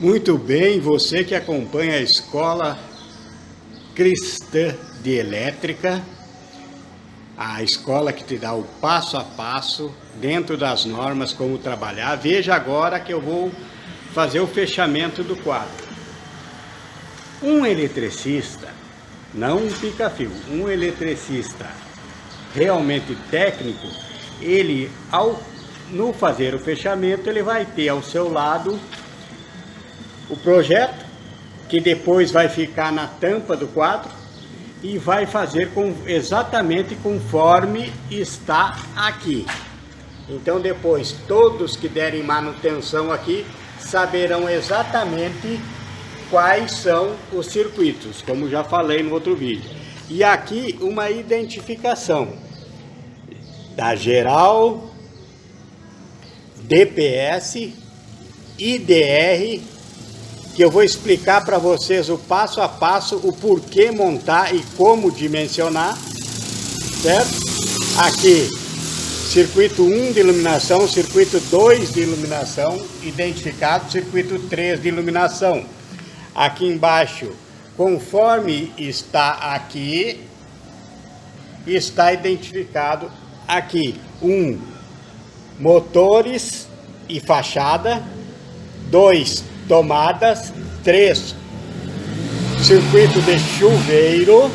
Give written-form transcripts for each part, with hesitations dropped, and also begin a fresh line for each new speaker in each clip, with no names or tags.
Muito bem, você que acompanha a Escola Cristã de Elétrica, a escola que te dá o passo a passo, dentro das normas, como trabalhar. Veja agora que eu vou fazer o fechamento do quadro. Um eletricista, não um pica-fio, um eletricista realmente técnico, ele, no fazer o fechamento, ele vai ter ao seu lado o projeto, que depois vai ficar na tampa do quadro e vai fazer exatamente conforme está aqui. Então depois todos que derem manutenção aqui saberão exatamente quais são os circuitos, como já falei no outro vídeo. E aqui uma identificação da geral, DPS, IDR, que eu vou explicar para vocês o passo a passo, o porquê montar e como dimensionar, certo? Aqui, circuito 1 de iluminação, circuito 2 de iluminação, identificado, circuito 3 de iluminação. Aqui embaixo, conforme está aqui, está identificado aqui, motores e fachada, 2, tomadas, 3, circuito de chuveiro,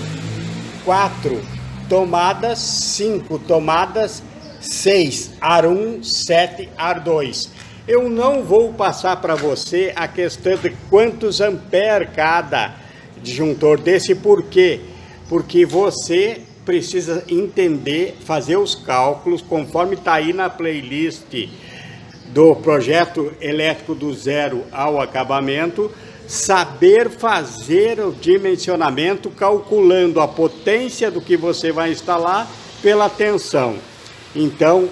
4, tomadas, 5 tomadas, 6, ar 1, 7, ar 2. Eu não vou passar para você a questão de quantos amperes cada disjuntor desse, por quê? Porque você precisa entender, fazer os cálculos, conforme está aí na playlist do projeto elétrico do zero ao acabamento, saber fazer o dimensionamento calculando a potência do que você vai instalar pela tensão. Então,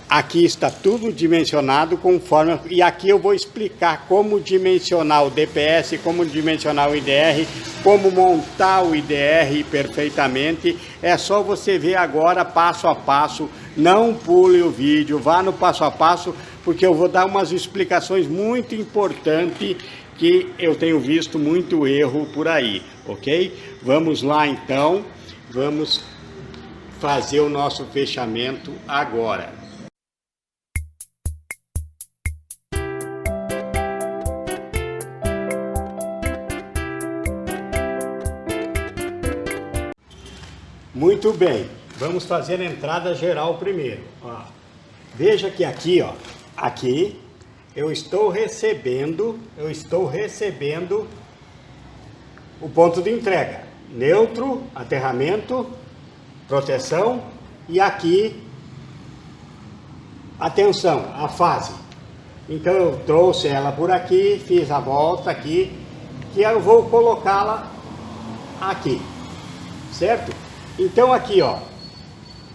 aqui está tudo dimensionado conforme, e aqui eu vou explicar como dimensionar o DPS, como dimensionar o IDR, como montar o IDR perfeitamente. É só você ver agora passo a passo, não pule o vídeo, vá no passo a passo, porque eu vou dar umas explicações muito importantes que eu tenho visto muito erro por aí, ok? Vamos lá então, vamos fazer o nosso fechamento agora. Muito bem, vamos fazer a entrada geral primeiro. Ó, veja que aqui, ó, aqui eu estou recebendo o ponto de entrega, neutro, aterramento, proteção, e aqui a tensão, a fase. Então eu trouxe ela por aqui, fiz a volta aqui, que eu vou colocá-la aqui, certo? Então aqui, ó,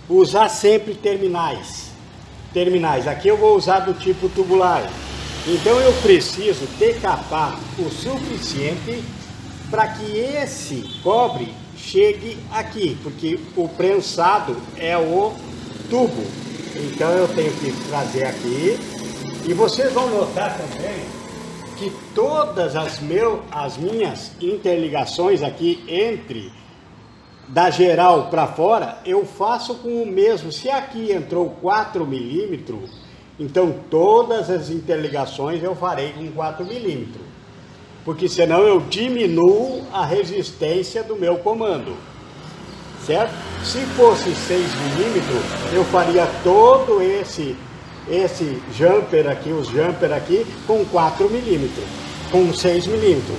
usar sempre terminais. Aqui eu vou usar do tipo tubular. Então eu preciso decapar o suficiente para que esse cobre chegue aqui, porque o prensado é o tubo. Então eu tenho que trazer aqui. E vocês vão notar também que todas as minhas interligações aqui da geral para fora, eu faço com o mesmo. Se aqui entrou 4 milímetros, então todas as interligações eu farei com 4 milímetros. Porque senão eu diminuo a resistência do meu comando. Certo? Se fosse 6 milímetros, eu faria todo esse jumper aqui, os jumper aqui, com 4 milímetros, com 6 milímetros.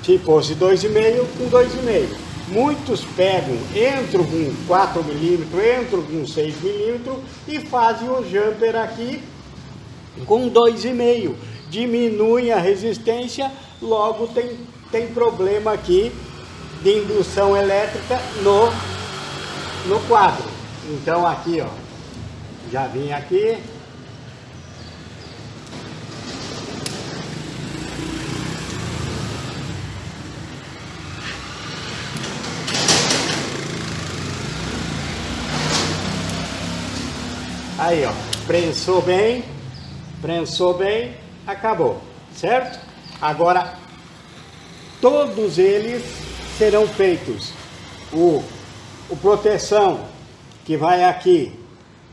Se fosse 2,5, com 2,5. Muitos pegam, entram com 4 milímetros, entram com 6 milímetros e fazem o jumper aqui com 2,5. Diminuem a resistência, logo tem problema aqui de indução elétrica no quadro. Então aqui, ó, já vim aqui. Aí, ó, prensou bem, acabou, certo? Agora, todos eles serão feitos. O proteção, que vai aqui,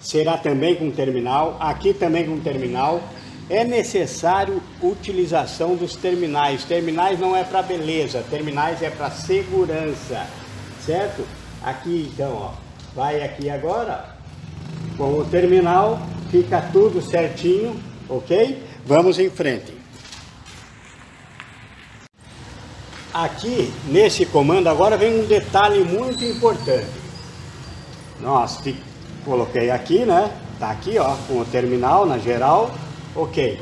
será também com terminal, aqui também com terminal. É necessário utilização dos terminais. Terminais não é para beleza, terminais é para segurança, certo? Aqui então, ó, vai aqui agora, com o terminal, fica tudo certinho, ok? Vamos em frente. Aqui, nesse comando, agora vem um detalhe muito importante. Nossa, coloquei aqui, né? Tá aqui, ó, com o terminal na geral. Ok.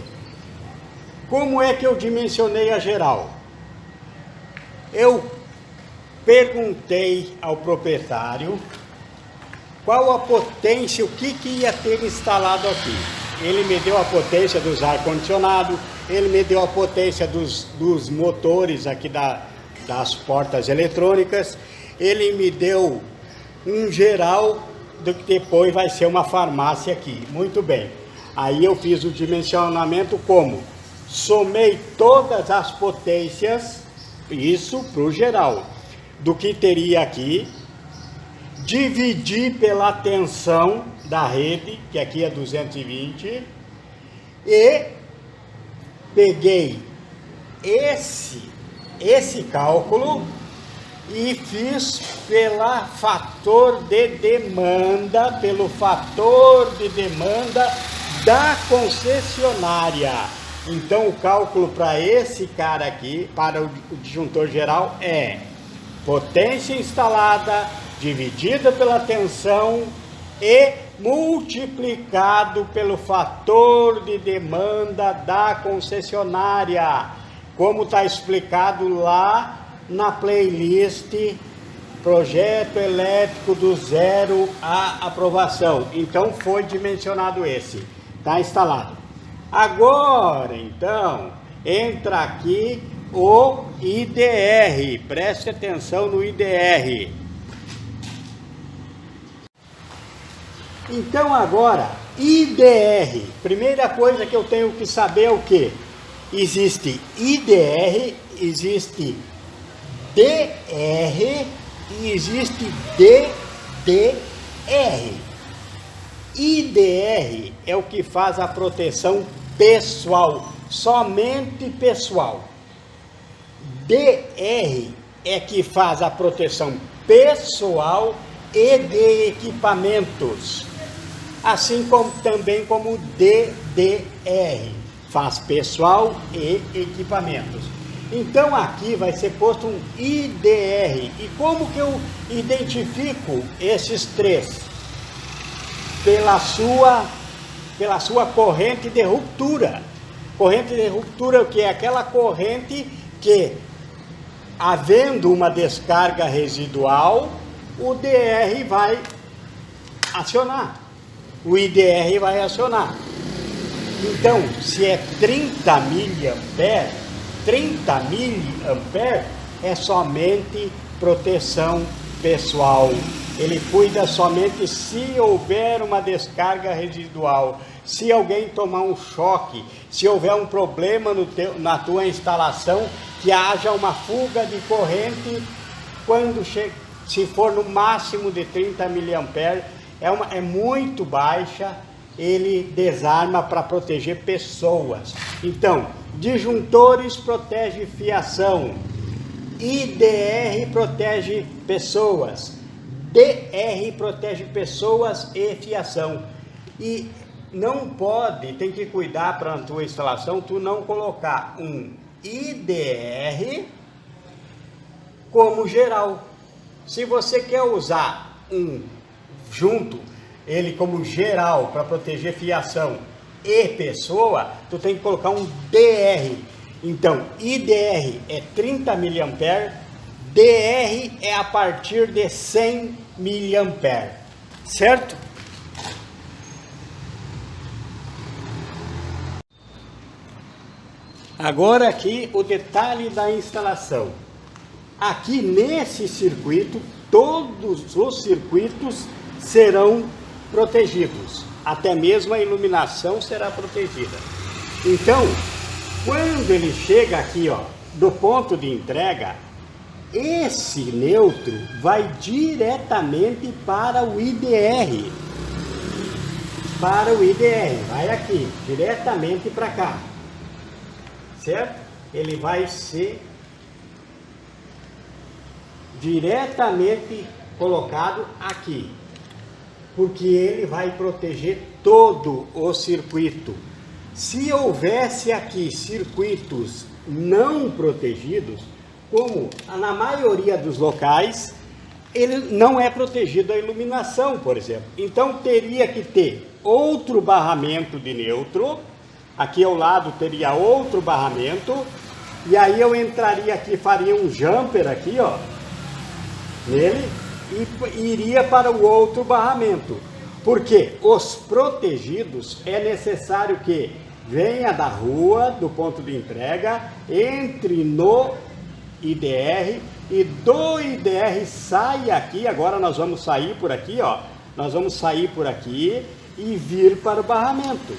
Como é que eu dimensionei a geral? Eu perguntei ao proprietário qual a potência, o que ia ter instalado aqui. Ele me deu a potência dos ar-condicionado, ele me deu a potência dos motores aqui das portas eletrônicas, ele me deu um geral do que depois vai ser uma farmácia aqui. Muito bem. Aí eu fiz o dimensionamento como? Somei todas as potências, isso para o geral, do que teria aqui, dividi pela tensão da rede, que aqui é 220, e peguei esse cálculo e fiz pelo fator de demanda da concessionária. Então o cálculo para esse cara aqui, para o disjuntor geral, é potência instalada dividida pela tensão e multiplicado pelo fator de demanda da concessionária, como está explicado lá na playlist Projeto Elétrico do Zero à Aprovação. Então foi dimensionado esse, está instalado. Agora então entra aqui o IDR, preste atenção no IDR. Então agora, IDR, primeira coisa que eu tenho que saber é o que? Existe IDR, existe DR e existe DDR. IDR é o que faz a proteção pessoal, somente pessoal. DR é que faz a proteção pessoal e de equipamentos. Assim como também como DDR, faz pessoal e equipamentos. Então aqui vai ser posto um IDR. E como que eu identifico esses três? Pela sua corrente de ruptura. Corrente de ruptura, que é aquela corrente que, havendo uma descarga residual, o DR vai acionar. O IDR vai acionar. Então, se é 30 miliamperes, 30 miliamperes é somente proteção pessoal. Ele cuida somente se houver uma descarga residual, se alguém tomar um choque, se houver um problema na tua instalação, que haja uma fuga de corrente, se for no máximo de 30 miliamperes, é muito baixa, ele desarma para proteger pessoas. Então, disjuntores protege fiação, IDR protege pessoas, DR protege pessoas e fiação. E não pode, tem que cuidar para a tua instalação, tu não colocar um IDR como geral. Se você quer usar ele como geral para proteger fiação e pessoa, tu tem que colocar um DR. Então, IDR é 30 miliamperes, DR é a partir de 100 miliamperes, certo? Agora aqui o detalhe da instalação. Aqui nesse circuito, todos os circuitos serão protegidos, até mesmo a iluminação será protegida. Então, Quando ele chega aqui, ó, do ponto de entrega, esse neutro vai diretamente para o IDR. Para o IDR, vai aqui, diretamente para cá. Certo? Ele vai ser diretamente colocado aqui, porque ele vai proteger todo o circuito. Se houvesse aqui circuitos não protegidos, como na maioria dos locais, ele não é protegido a iluminação, por exemplo. Então teria que ter outro barramento de neutro, aqui ao lado teria outro barramento, e aí eu entraria aqui, faria um jumper aqui, ó, nele, e iria para o outro barramento. Porque os protegidos é necessário que venha da rua, do ponto de entrega, entre no IDR e do IDR saia aqui. Agora nós vamos sair por aqui, ó. Nós vamos sair por aqui e vir para o barramento.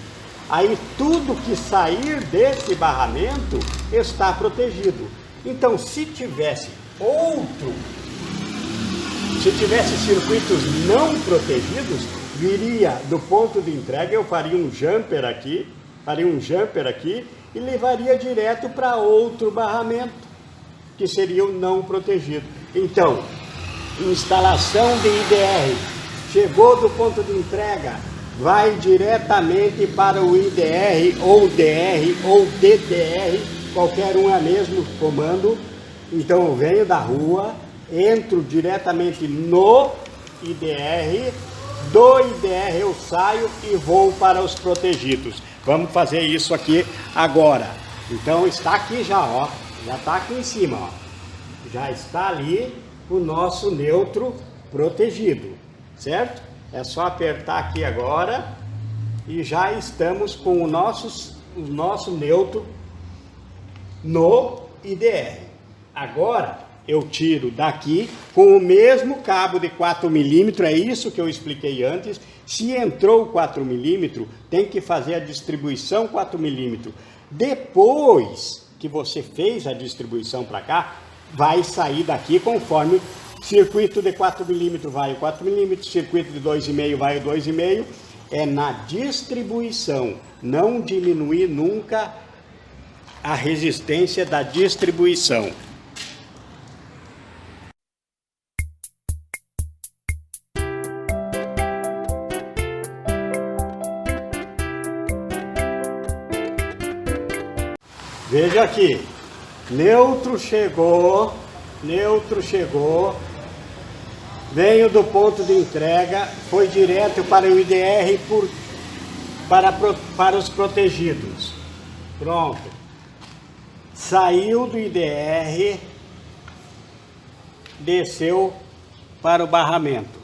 Aí tudo que sair desse barramento está protegido. Então, se tivesse circuitos não protegidos, viria do ponto de entrega, eu faria um jumper aqui e levaria direto para outro barramento, que seria o não protegido. Então, instalação de IDR, chegou do ponto de entrega, vai diretamente para o IDR ou DR ou DDR, qualquer um é mesmo comando. Então eu venho da rua, entro diretamente no IDR, do IDR eu saio e vou para os protegidos. Vamos fazer isso aqui agora. Então está aqui já, ó, já está aqui em cima, ó. Já está ali o nosso neutro protegido, certo? É só apertar aqui agora e já estamos com o nosso neutro no IDR. Agora eu tiro daqui com o mesmo cabo de 4 milímetros, é isso que eu expliquei antes. Se entrou 4 milímetros, tem que fazer a distribuição 4 milímetros. Depois que você fez a distribuição para cá, vai sair daqui conforme circuito de 4 milímetros vai o 4 milímetros, circuito de 2,5 vai o 2,5. É na distribuição, não diminuir nunca a resistência da distribuição. Veja aqui, neutro chegou, veio do ponto de entrega, foi direto para o IDR para os protegidos. Pronto. Saiu do IDR, desceu para o barramento.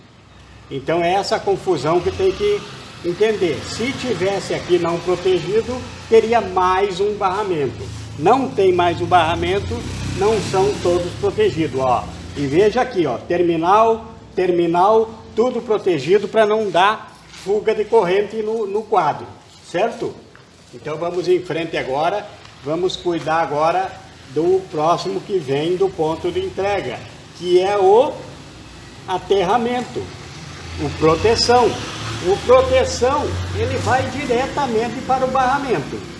Então é essa confusão que tem que entender. Se tivesse aqui não protegido, teria mais um barramento. Não tem mais um barramento, não são todos protegidos, ó. E veja aqui, ó, terminal, tudo protegido para não dar fuga de corrente no quadro, certo? Então vamos em frente agora, vamos cuidar agora do próximo que vem do ponto de entrega, que é o aterramento, o proteção. O proteção, ele vai diretamente para o barramento.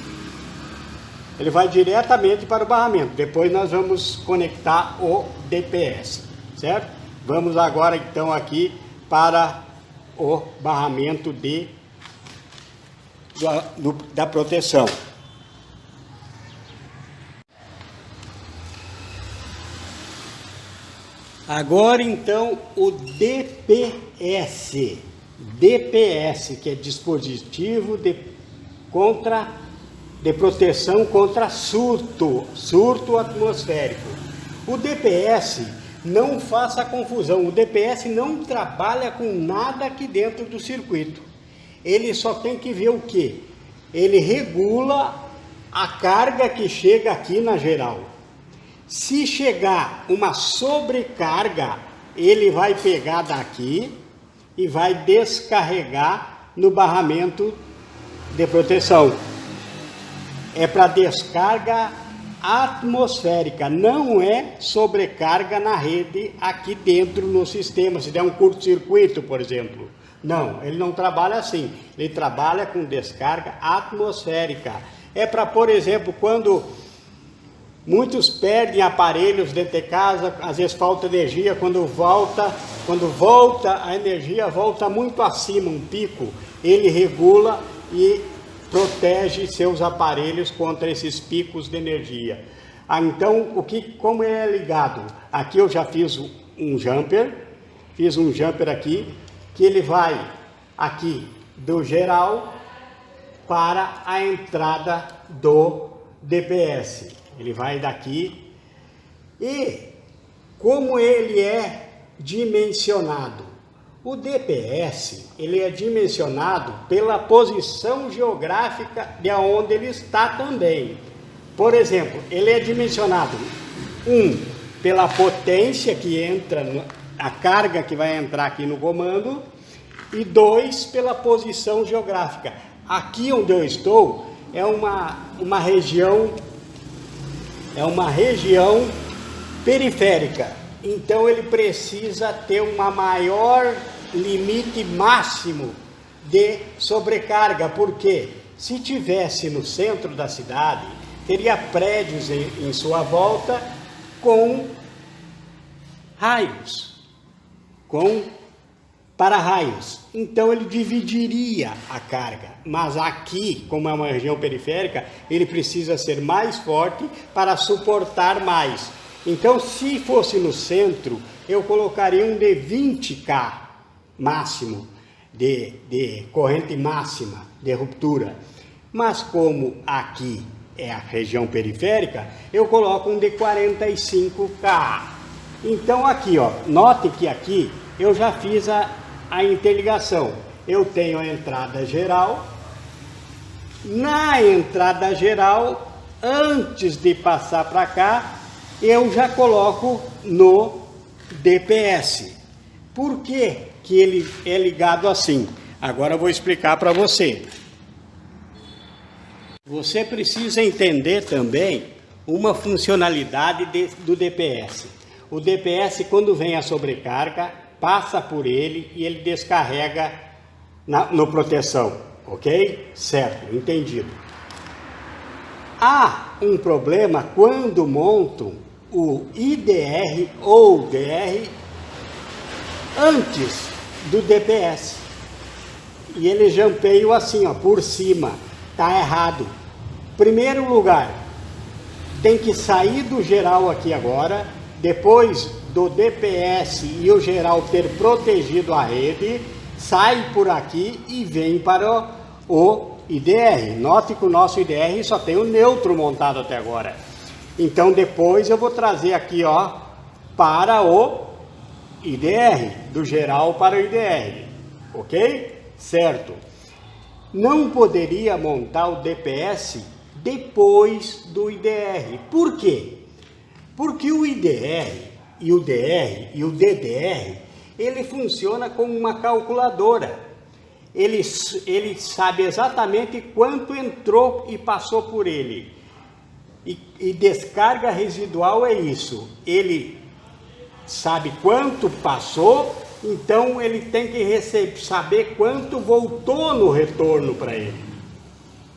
Depois nós vamos conectar o DPS, certo? Vamos agora então aqui para o barramento da proteção. Agora então o DPS. DPS, que é dispositivo de proteção contra surto atmosférico. O DPS, não faça confusão, o DPS não trabalha com nada aqui dentro do circuito. Ele só tem que ver o quê? Ele regula a carga que chega aqui na geral. Se chegar uma sobrecarga, ele vai pegar daqui e vai descarregar no barramento de proteção. é para descarga atmosférica, não é sobrecarga na rede aqui dentro no sistema, se der um curto-circuito, por exemplo. Não, ele não trabalha assim, ele trabalha com descarga atmosférica. É para, por exemplo, quando muitos perdem aparelhos dentro de casa, às vezes falta energia, quando volta a energia volta muito acima, um pico, ele regula e protege seus aparelhos contra esses picos de energia. Então, como ele é ligado? Aqui eu já fiz um jumper aqui, que ele vai aqui do geral para a entrada do DPS. Ele vai daqui e como ele é dimensionado? O DPS, ele é dimensionado pela posição geográfica de onde ele está também. Por exemplo, ele é dimensionado, pela potência que entra, a carga que vai entrar aqui no comando, e 2, pela posição geográfica. Aqui onde eu estou é uma região periférica, então ele precisa ter uma maior limite máximo de sobrecarga, porque se tivesse no centro da cidade, teria prédios em sua volta com raios, com para-raios, então ele dividiria a carga, mas aqui, como é uma região periférica, ele precisa ser mais forte para suportar mais. Então, se fosse no centro, eu colocaria um de 20K máximo, de corrente máxima, de ruptura. Mas como aqui é a região periférica, eu coloco um de 45K. Então aqui, ó, note que aqui eu já fiz a interligação. Eu tenho a entrada geral. Na entrada geral, antes de passar para cá, eu já coloco no DPS. Por que que ele é ligado assim? Agora eu vou explicar para você. Você precisa entender também uma funcionalidade do DPS. O DPS, quando vem a sobrecarga, passa por ele e ele descarrega no proteção, ok? Certo, entendido. Há um problema quando montam o IDR ou DR antes do DPS. E ele jampeia assim, ó, por cima. Tá errado. Primeiro lugar, tem que sair do geral aqui agora, depois do DPS e o geral ter protegido a rede, sai por aqui e vem para o IDR. Note que o nosso IDR só tem o neutro montado até agora. Então depois eu vou trazer aqui, ó, para o IDR, do geral para o IDR, ok? Certo. Não poderia montar o DPS depois do IDR. Por quê? Porque o IDR e o DR e o DDR, ele funciona como uma calculadora. Ele sabe exatamente quanto entrou e passou por ele. E descarga residual é isso. Ele sabe quanto passou, então ele tem que saber quanto voltou no retorno para ele.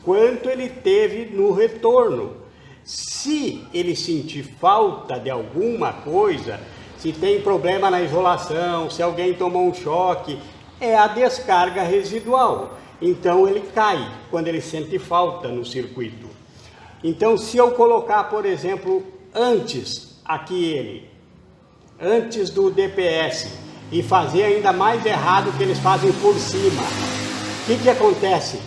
Quanto ele teve no retorno. Se ele sentir falta de alguma coisa, se tem problema na isolação, se alguém tomou um choque, é a descarga residual. Então ele cai quando ele sente falta no circuito. Então se eu colocar, por exemplo, antes do DPS e fazer ainda mais errado que eles fazem por cima, o que acontece?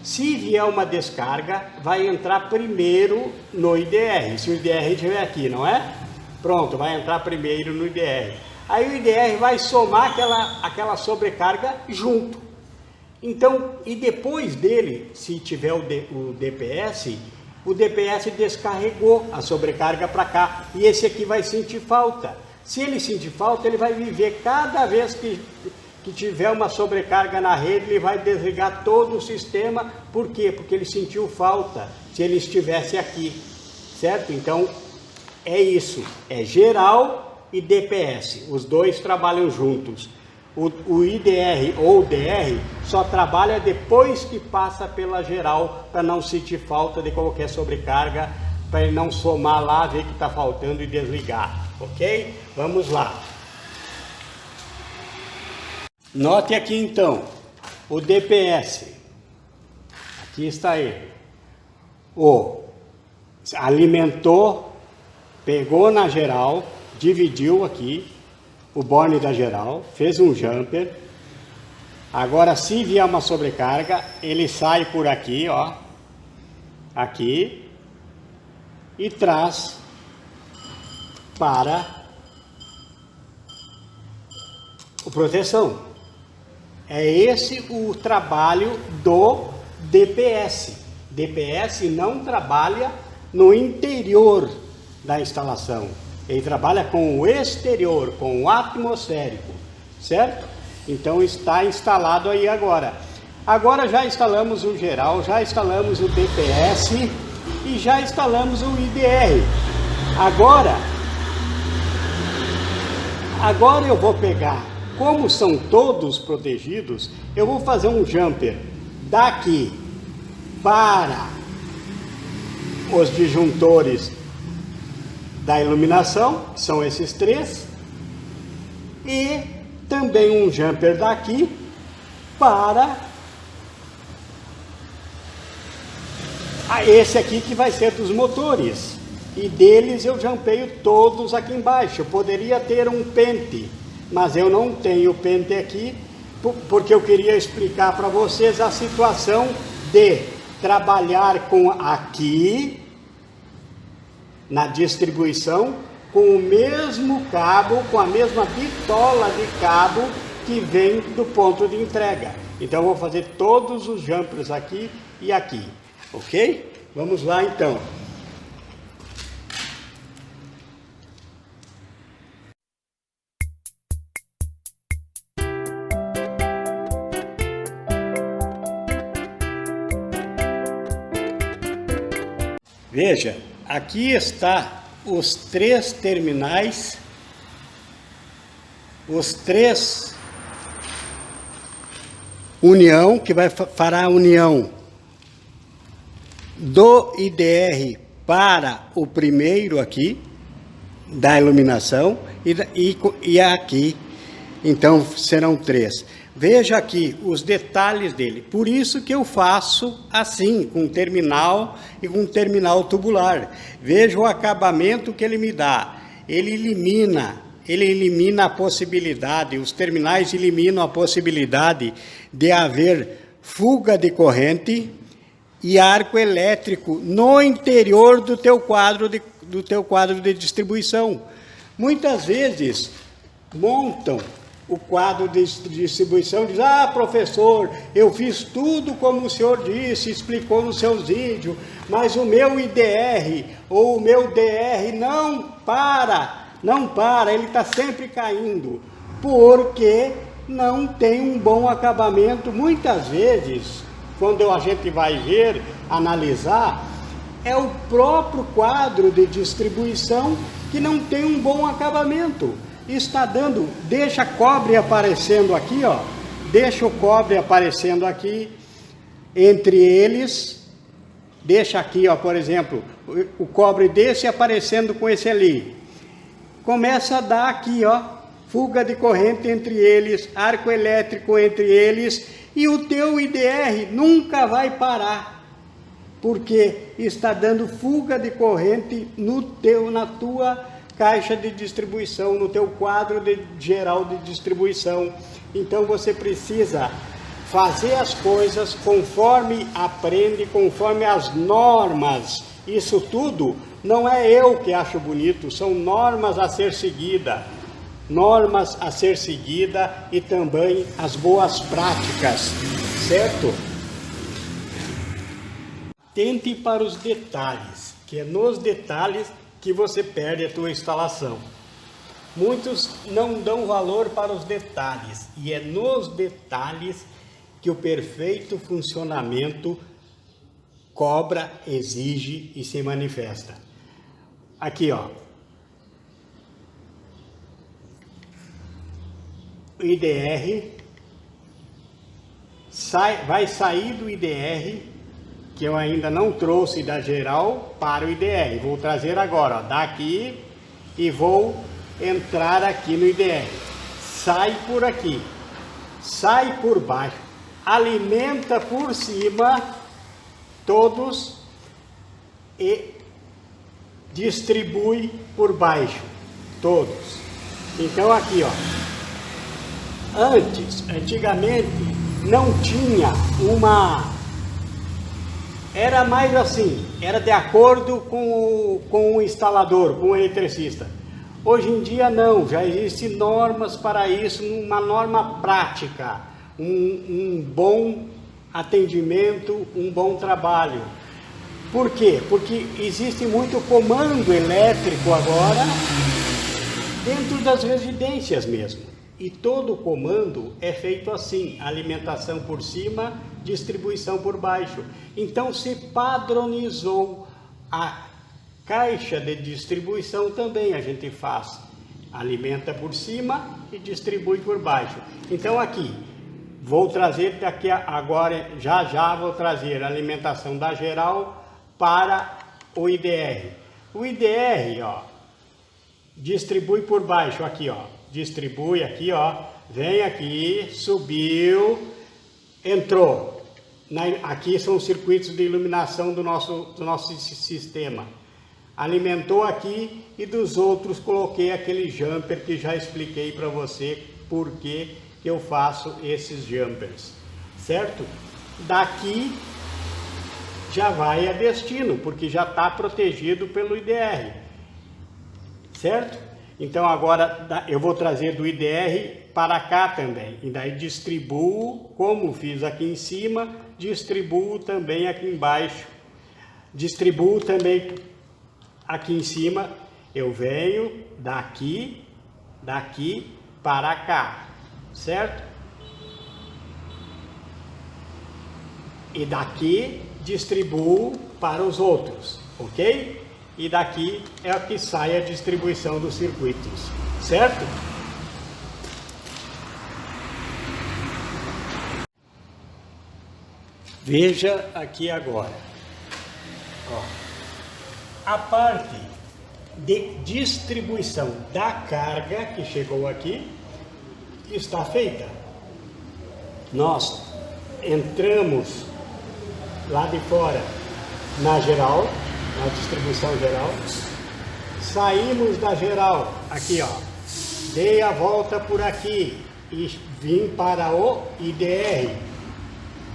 Se vier uma descarga, vai entrar primeiro no IDR, se o IDR estiver aqui, não é? Pronto, vai entrar primeiro no IDR. Aí o IDR vai somar aquela sobrecarga junto. Então, e depois dele, se tiver o DPS descarregou a sobrecarga para cá. E esse aqui vai sentir falta. Se ele sentir falta, ele vai viver cada vez que tiver uma sobrecarga na rede, ele vai desligar todo o sistema. Por quê? Porque ele sentiu falta se ele estivesse aqui, certo? Então, é isso, é geral e DPS, os dois trabalham juntos. O IDR ou DR só trabalha depois que passa pela geral, para não sentir falta de qualquer sobrecarga, para ele não somar lá, ver que está faltando e desligar, ok? Vamos lá. Note aqui então, o DPS, aqui está ele, alimentou, pegou na geral, dividiu aqui, o borne da geral, fez um jumper. Agora, se vier uma sobrecarga, ele sai por aqui, ó, aqui, e traz para a proteção. É esse o trabalho do DPS. DPS não trabalha no interior da instalação. Ele trabalha com o exterior, com o atmosférico, certo? Então está instalado aí agora. Agora já instalamos o geral, já instalamos o DPS e já instalamos o IDR. Agora eu vou pegar, como são todos protegidos, eu vou fazer um jumper daqui para os disjuntores da iluminação, que são esses três, e também um jumper daqui para esse aqui que vai ser dos motores, e deles eu jumpeio todos aqui embaixo. Eu poderia ter um pente, mas eu não tenho pente aqui, porque eu queria explicar para vocês a situação de trabalhar com aqui na distribuição, com o mesmo cabo, com a mesma bitola de cabo que vem do ponto de entrega. Então eu vou fazer todos os jumpers aqui e aqui, ok? Vamos lá então. Veja, aqui está os três terminais, os três união, que vai fará a união do IDR para o primeiro aqui, da iluminação, e aqui, então serão três. Veja aqui os detalhes dele, por isso que eu faço assim, com terminal e com terminal tubular. Veja o acabamento que ele me dá, ele elimina a possibilidade, os terminais eliminam a possibilidade de haver fuga de corrente e arco elétrico no interior do teu quadro de distribuição. Muitas vezes montam o quadro de distribuição, diz: ah, professor, eu fiz tudo como o senhor disse, explicou nos seus vídeos, mas o meu IDR ou o meu DR não para, ele está sempre caindo, porque não tem um bom acabamento. Muitas vezes, quando a gente vai ver, analisar, é o próprio quadro de distribuição que não tem um bom acabamento. Está dando, deixa cobre aparecendo aqui, ó, deixa o cobre aparecendo aqui, entre eles, deixa aqui, ó, por exemplo, o cobre desse aparecendo com esse ali, começa a dar aqui, ó, fuga de corrente entre eles, arco elétrico entre eles, e o teu IDR nunca vai parar, porque está dando fuga de corrente na tua caixa de distribuição, no teu quadro geral de distribuição. Então você precisa fazer as coisas conforme aprende, conforme as normas. Isso tudo não é eu que acho bonito, são normas a ser seguida. Normas a ser seguida e também as boas práticas, certo? Atente para os detalhes, que é nos detalhes que você perde a tua instalação. Muitos não dão valor para os detalhes, e é nos detalhes que o perfeito funcionamento cobra, exige e se manifesta. Aqui, ó. O IDR vai sair do IDR, que eu ainda não trouxe da geral, para o IDR. Vou trazer agora, ó, daqui, e vou entrar aqui no IDR. Sai por aqui, sai por baixo, alimenta por cima todos e distribui por baixo todos. Então aqui, ó, antigamente não tinha era mais assim, era de acordo com o instalador, com o eletricista. Hoje em dia não, já existem normas para isso, uma norma prática, um bom atendimento, um bom trabalho. Por quê? Porque existe muito comando elétrico agora dentro das residências mesmo. E todo comando é feito assim, alimentação por cima, distribuição por baixo. Então se padronizou a caixa de distribuição também, a gente faz, alimenta por cima e distribui por baixo. Então aqui, vou trazer daqui agora, já vou trazer a alimentação da geral para o IDR. O IDR, ó, distribui por baixo, aqui, ó, distribui aqui, ó, vem aqui, subiu, entrou. Aqui são os circuitos de iluminação do nosso sistema. Alimentou aqui e dos outros coloquei aquele jumper que já expliquei para você por que eu faço esses jumpers, certo? Daqui já vai a destino, porque já está protegido pelo IDR, certo? Então agora eu vou trazer do IDR para cá também, e daí distribuo, como fiz aqui em cima, distribuo também aqui embaixo, distribuo também aqui em cima, eu venho daqui para cá, certo? E daqui distribuo para os outros, ok? E daqui é o que sai a distribuição dos circuitos, certo? Veja aqui agora, ó, a parte de distribuição da carga que chegou aqui está feita. Nós entramos lá de fora na geral, na distribuição geral, saímos da geral, aqui ó, dei a volta por aqui e vim para o IDR.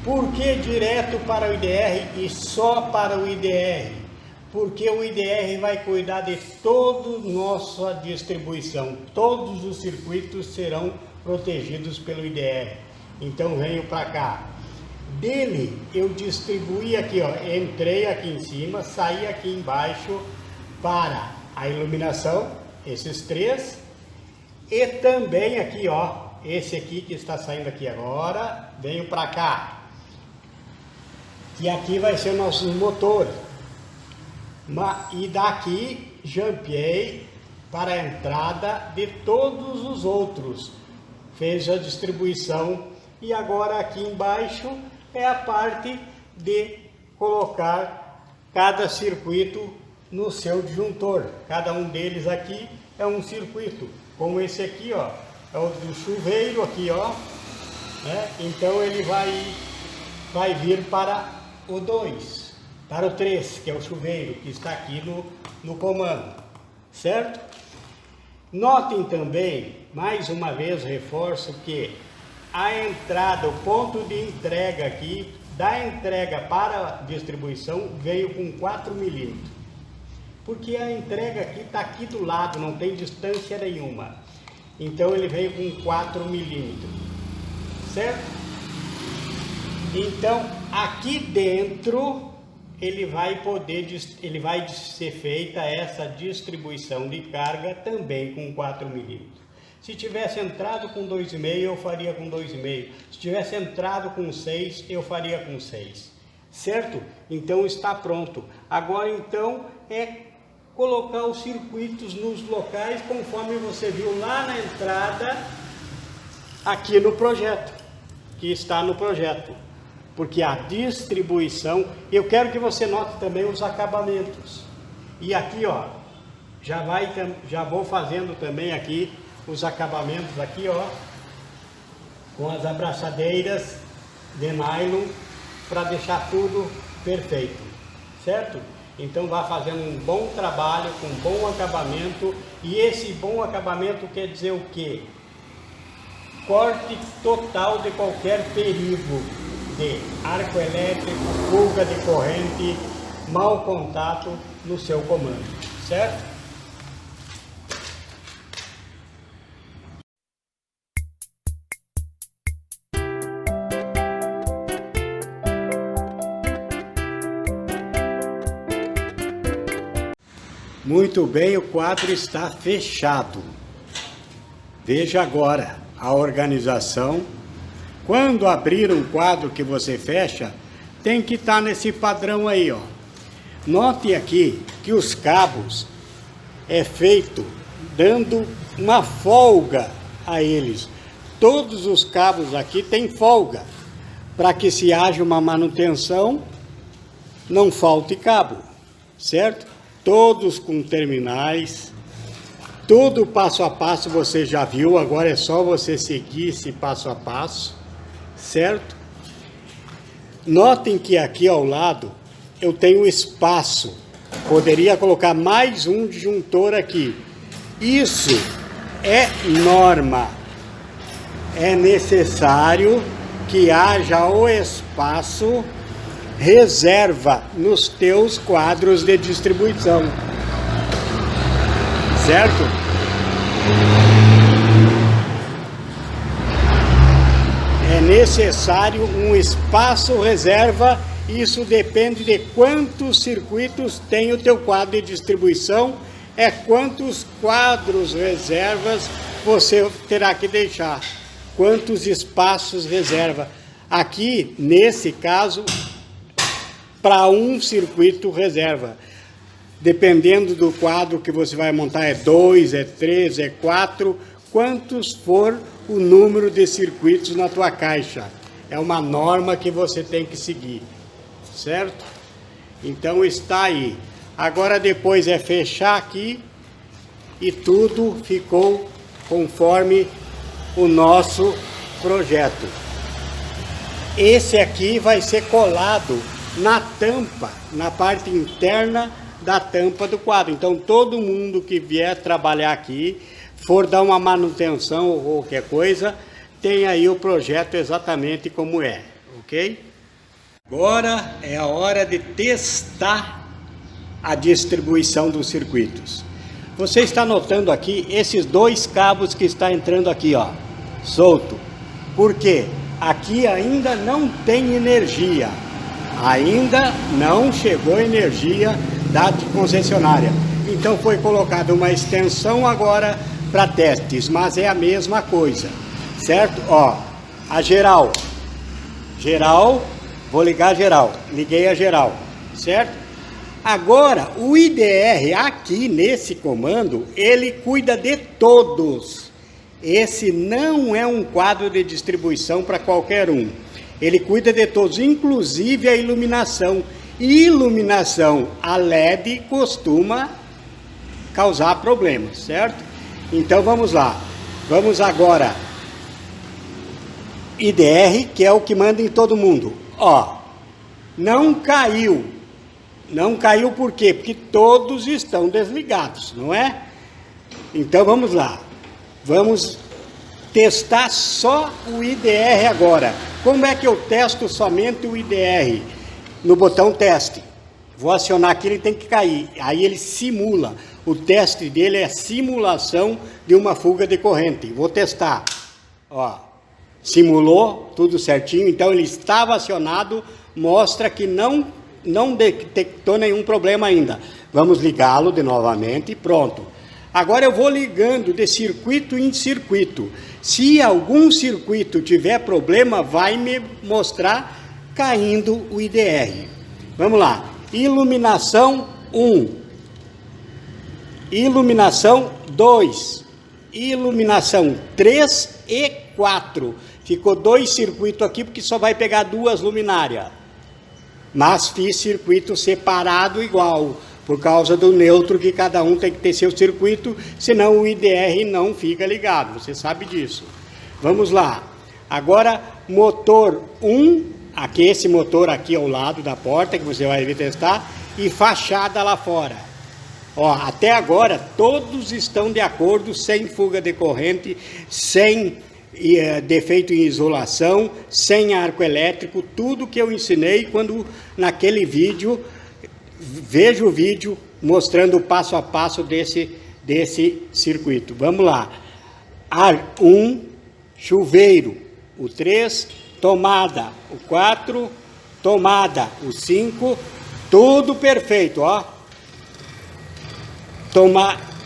Por que direto para o IDR e só para o IDR? Porque o IDR vai cuidar de toda a nossa distribuição, todos os circuitos serão protegidos pelo IDR. Então venho para cá. Dele eu distribuí aqui, ó, entrei aqui em cima, saí aqui embaixo para a iluminação, esses três, e também aqui, ó, esse aqui que está saindo aqui agora, venho para cá. E aqui vai ser o nosso motor. E daqui jumpei para a entrada de todos os outros. Fez a distribuição e agora aqui embaixo é a parte de colocar cada circuito no seu disjuntor. Cada um deles aqui é um circuito, como esse aqui, ó, é o do chuveiro aqui, ó, né? Então ele vai vir para o 2, para o 3, que é o chuveiro, que está aqui no comando, certo? Notem também, mais uma vez reforço que a entrada, o ponto de entrega aqui, da entrega para a distribuição, veio com 4 milímetros. Porque a entrega aqui está aqui do lado, não tem distância nenhuma. Então ele veio com 4 milímetros, certo? Então aqui dentro ele vai ser feita essa distribuição de carga também com 4 milímetros. Se tivesse entrado com 2,5, eu faria com 2,5. Se tivesse entrado com 6, eu faria com 6. Certo? Então está pronto. Agora então é colocar os circuitos nos locais conforme você viu lá na entrada, aqui no projeto, que está no projeto. Porque a distribuição, eu quero que você note também os acabamentos. E aqui, ó, já vou fazendo também aqui os acabamentos aqui, ó, com as abraçadeiras de nylon para deixar tudo perfeito, certo? Então vá fazendo um bom trabalho com bom acabamento, e esse bom acabamento quer dizer o quê? Corte total de qualquer perigo de arco elétrico, fuga de corrente, mau contato no seu comando, certo? Muito bem, o quadro está fechado. Veja agora a organização. Quando abrir um quadro que você fecha, tem que estar nesse padrão aí, ó. Note aqui que os cabos é feito dando uma folga a eles. Todos os cabos aqui têm folga, para que se haja uma manutenção, não falte cabo, certo? Todos com terminais, tudo passo a passo você já viu, agora é só você seguir esse passo a passo, certo? Notem que aqui ao lado eu tenho espaço, poderia colocar mais um disjuntor aqui. Isso é norma, é necessário que haja o espaço reserva nos teus quadros de distribuição, certo? É necessário um espaço reserva, isso depende de quantos circuitos tem o teu quadro de distribuição, é quantos quadros reservas você terá que deixar, quantos espaços reserva. Aqui, nesse caso, para um circuito reserva. Dependendo do quadro que você vai montar, é 2, é 3, é 4, quantos for o número de circuitos na tua caixa. É uma norma que você tem que seguir, certo? Então está aí. Agora depois é fechar aqui e tudo ficou conforme o nosso projeto. Esse aqui vai ser colado na tampa, na parte interna da tampa do quadro. Então todo mundo que vier trabalhar aqui, for dar uma manutenção ou qualquer coisa, tem aí o projeto exatamente como é, ok? Agora é a hora de testar a distribuição dos circuitos. Você está notando aqui esses dois cabos que está entrando aqui, ó, solto. Por quê? Aqui ainda não tem energia. Ainda não chegou energia da concessionária. Então foi colocada uma extensão agora para testes, mas é a mesma coisa, certo? Ó, a geral, vou ligar a geral, liguei a geral, certo? Agora o IDR aqui nesse comando, ele cuida de todos. Esse não é um quadro de distribuição para qualquer um. Ele cuida de todos, inclusive a iluminação. Iluminação a LED costuma causar problemas, certo? Então vamos lá. Vamos agora. IDR, que é o que manda em todo mundo. Ó, não caiu. Não caiu por quê? Porque todos estão desligados, não é? Então vamos lá. Vamos testar só o IDR agora. Como é que eu testo somente o IDR? No botão teste. Vou acionar aqui, ele tem que cair. Aí ele simula. O teste dele é simulação de uma fuga de corrente. Vou testar. Ó, simulou tudo certinho. Então ele estava acionado. Mostra que não não detectou nenhum problema ainda. Vamos ligá-lo de novamente e pronto. Agora eu vou ligando de circuito em circuito. Se algum circuito tiver problema, vai me mostrar caindo o IDR. Vamos lá. Iluminação 1. Iluminação 2. Iluminação 3 e 4. Ficou 2 circuitos aqui porque só vai pegar 2 luminárias. Mas fiz circuito separado igual, por causa do neutro que cada um tem que ter seu circuito, senão o IDR não fica ligado, você sabe disso. Vamos lá. Agora, motor 1, aqui esse motor aqui ao lado da porta, que você vai ver testar, e fachada lá fora. Ó, até agora todos estão de acordo, sem fuga de corrente, sem defeito em isolação, sem arco elétrico, tudo que eu ensinei quando naquele vídeo, veja o vídeo mostrando o passo a passo desse circuito. Vamos lá. Ar 1, chuveiro, o 3, tomada, o 4, tomada, o 5, tudo perfeito, ó.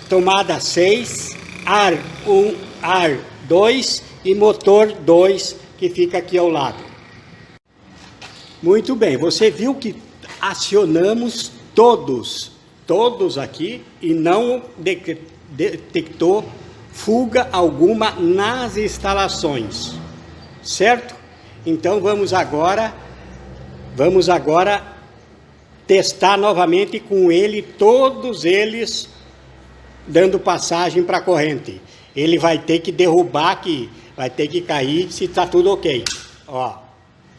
Tomada 6, ar 1, ar 2 e motor 2 que fica aqui ao lado. Muito bem, você viu que acionamos todos aqui e não detectou fuga alguma nas instalações, certo? Então vamos agora testar novamente com ele, todos eles dando passagem para a corrente. Ele vai ter que derrubar aqui, vai ter que cair se está tudo ok. Ó,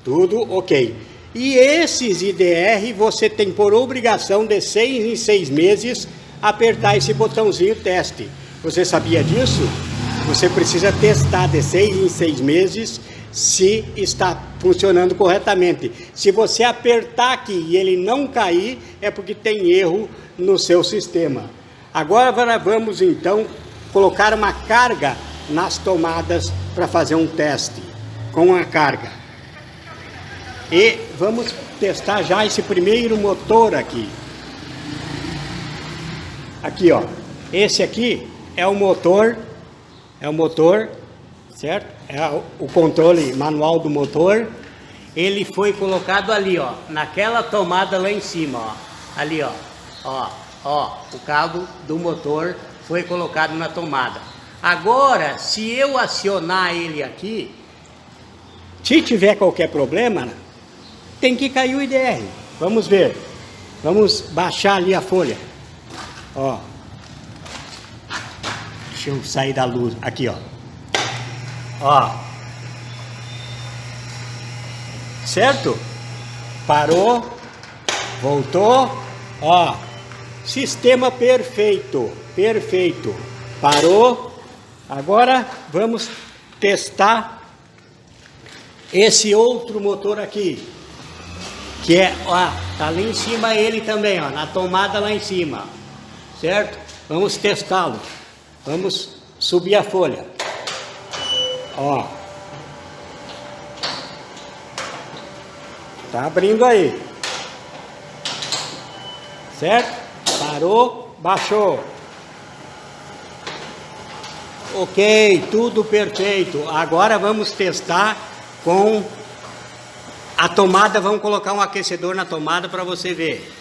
tudo ok. E esses IDR você tem por obrigação de 6 em 6 meses apertar esse botãozinho teste. Você sabia disso? Você precisa testar de 6 em 6 meses se está funcionando corretamente. Se você apertar aqui e ele não cair, é porque tem erro no seu sistema. Agora vamos então colocar uma carga nas tomadas para fazer um teste com a carga. E vamos testar já esse primeiro motor aqui. Aqui, ó. Esse aqui é o motor, certo? É o controle manual do motor. Ele foi colocado ali, ó, naquela tomada lá em cima, ó. Ali, ó. Ó, o cabo do motor foi colocado na tomada. Agora, se eu acionar ele aqui, se tiver qualquer problema, tem que cair o IDR. Vamos ver. Vamos baixar ali a folha. Ó. Deixa eu sair da luz. Aqui, ó. Ó. Certo? Parou. Voltou. Ó. Sistema perfeito. Perfeito. Parou. Agora vamos testar esse outro motor aqui. Que é, ó, tá lá em cima ele também, ó, na tomada lá em cima. Certo? Vamos testá-lo. Vamos subir a folha. Ó. Tá abrindo aí. Certo? Parou, baixou. Ok, tudo perfeito. Agora vamos testar com a tomada. Vamos colocar um aquecedor na tomada para você ver.